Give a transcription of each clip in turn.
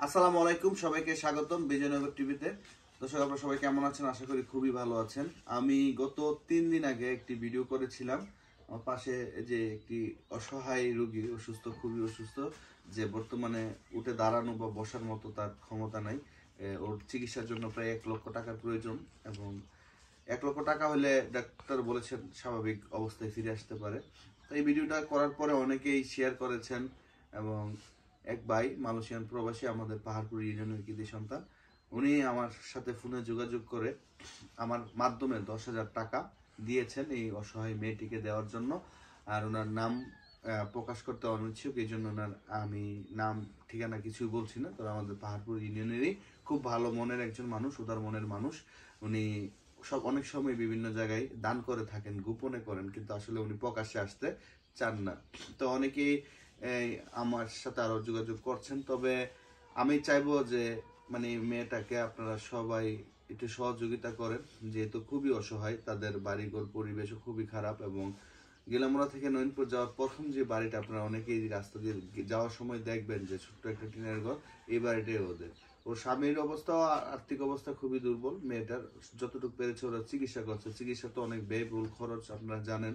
আসসালামু আলাইকুম, সবাইকে স্বাগতম বিজয়নগর টিভিতে। দর্শক, আপনারা সবাই কেমন আছেন? আশা করি খুবই ভালো আছেন। আমি গত 3 দিন আগে একটি ভিডিও করেছিলাম। আমার পাশে যে একটি অসহায় রোগী, অসুস্থ, খুবই অসুস্থ, যে বর্তমানে উঠে দাঁড়ানো বা বসার মতো তার ক্ষমতা নাই। ওর চিকিৎসার জন্য প্রায় 1 লক্ষ টাকার প্রয়োজন, এবং 1 লক্ষ টাকা হলে ডাক্তার বলেছেন স্বাভাবিক অবস্থায় ফিরে আসতে পারে। তো এই ভিডিওটা করার পরে অনেকেই শেয়ার করেছেন, এবং এক ভাই মালয়েশিয়ান প্রবাসী, আমাদের পাহাড়পুর ইউনিয়নের কৃতি সন্তান, উনি আমার সাথে ফোনে যোগাযোগ করে আমার মাধ্যমে 10,000 টাকা দিয়েছেন এই অসহায় মেয়েটিকে দেওয়ার জন্য। আর ওনার নাম প্রকাশ করতে অনিচ্ছুক, এই জন্য ওনার আমি নাম ঠিকানা কিছুই বলছি না। তবে আমাদের পাহাড়পুর ইউনিয়নেরই খুব ভালো মনের একজন মানুষ, উদার মনের মানুষ। উনি অনেক সময় বিভিন্ন জায়গায় দান করে থাকেন, গোপনে করেন, কিন্তু আসলে উনি প্রকাশ্যে আসতে চান না। তো অনেকেই আমার সাথে আরো যোগাযোগ করছেন। তবে আমি চাইবো যে মেয়েটাকে আপনারা সবাই একটু সহযোগিতা করেন, যেহেতু খুবই অসহায়, তাদের বাড়িঘর পরিবেশও খুবই খারাপ। এবং গেলামোড়া থেকে নয়নপুর যাওয়ার প্রথম যে বাড়িটা, আপনারা অনেকেই রাস্তা দিয়ে যাওয়ার সময় দেখবেন যে ছোট্ট একটা টিনের ঘর, এই বাড়িটাই ওদের। ওর স্বামীর অবস্থা, আর্থিক অবস্থা খুবই দুর্বল। মেয়েটার যতটুকু পেরেছে ওরা চিকিৎসা করছে। চিকিৎসা তো অনেক ব্যয়বহুল খরচ, আপনারা জানেন।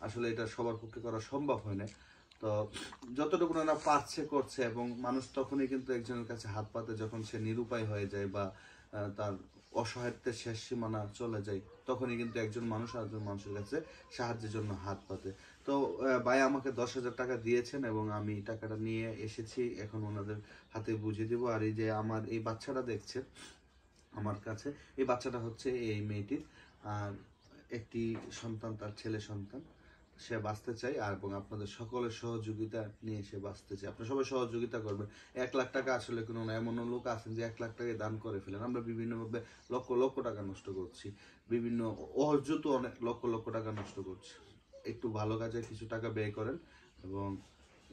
আসলে এটা সবার পক্ষে করা সম্ভব হয় না। তো যতটুকু ওরা পারছে করছে, এবং মানুষ তখনই কিন্তু একজনের কাছে হাত পাতে যখন সে নিরুপায় হয়ে যায় বা তার অসহায়ত্বের শেষ সীমানা চলে যায়, তখনই কিন্তু একজন মানুষ আরেকজন মানুষের কাছে সাহায্যের জন্য হাত পাতে। তো ভাই আমাকে 10,000 টাকা দিয়েছেন, এবং আমি টাকাটা নিয়ে এসেছি, এখন ওনাদের হাতে বুঝিয়ে দেবো। আর এই যে আমার এই বাচ্চাটা দেখছেন আমার কাছে, এই বাচ্চাটা হচ্ছে এই মেয়েটির। আর একটি সন্তান, তার ছেলে সন্তান, সে বাঁচতে চায়, আর এবং আপনাদের সকলের সহযোগিতা নিয়ে সে বাঁচতে চায়। আপনারা সবাই সহযোগিতা করবেন। 1 লাখ টাকা আসলে কোনো, এমন লোক আছেন যে 1 লাখ টাকায় দান করে ফেলেন। আমরা বিভিন্নভাবে লক্ষ লক্ষ টাকা নষ্ট করছি, বিভিন্ন অযৌত অনেক লক্ষ লক্ষ টাকা নষ্ট করছি। একটু ভালো কাজে কিছু টাকা ব্যয় করেন, এবং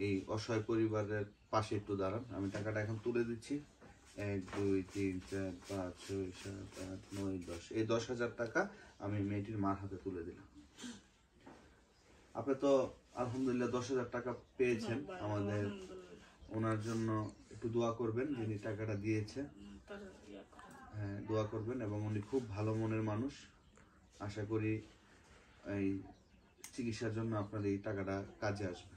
এই অসহায় পরিবারের পাশে একটু দাঁড়ান। আমি টাকাটা এখন তুলে দিচ্ছি। 1 2 3 4 5 6 7 8 9 10, এই 10,000 টাকা আমি মেয়েটির মার হাতে তুলে দিলাম। আপনি তো আলহামদুলিল্লাহ 10,000 টাকা পেয়েছেন। আমাদের ওনার জন্য একটু দোয়া করবেন, যিনি টাকাটা দিয়েছে। হ্যাঁ, দোয়া করবেন। এবং উনি খুব ভালো মনের মানুষ। আশা করি এই চিকিৎসার জন্য আপনার এই টাকাটা কাজে আসবে।